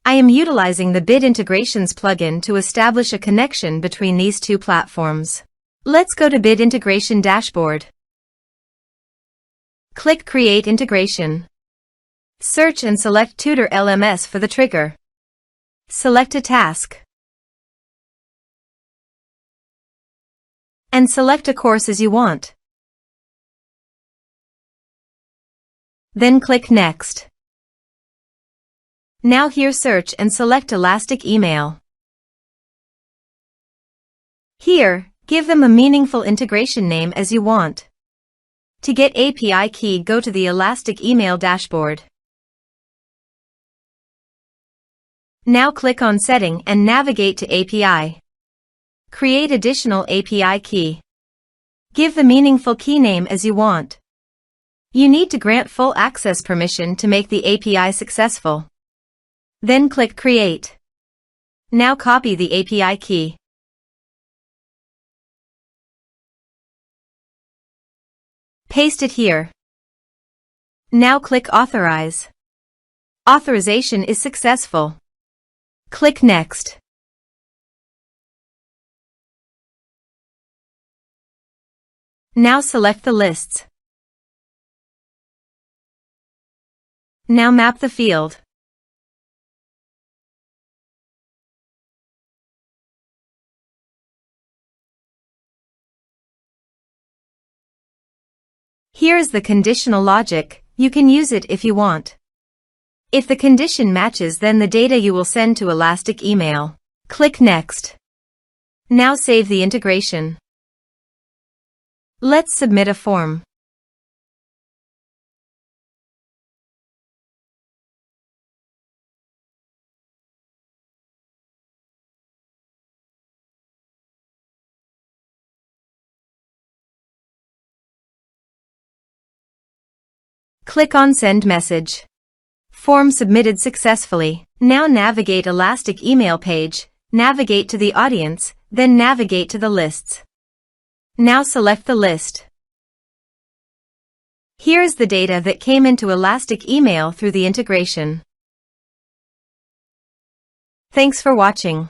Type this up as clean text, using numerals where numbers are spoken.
I am utilizing the Bid Integrations plugin to establish a connection between these two platforms. Let's go to Bid Integration Dashboard. Click Create Integration. Search and select Tutor LMS for the trigger. Select a task. And select a course as you want. Then click Next. Now here search and select Elastic Email. Here, give them a meaningful integration name as you want. To get API key, go to the Elastic Email dashboard. Now click on Setting and navigate to API. Create additional API key. Give the meaningful key name as you want. You need to grant full access permission to make the API successful. Then click Create. Now copy the API key. Paste it here. Now click Authorize. Authorization is successful. Click Next. Now select the lists. Now map the field. Here is the conditional logic. You can use it if you want. If the condition matches, then the data you will send to Elastic Email. Click Next. Now save the integration. Let's submit a form. Click on Send Message. Form submitted successfully. Now navigate Elastic Email page, navigate to the audience, then navigate to the lists. Now select the list. Here is the data that came into Elastic Email through the integration. Thanks for watching.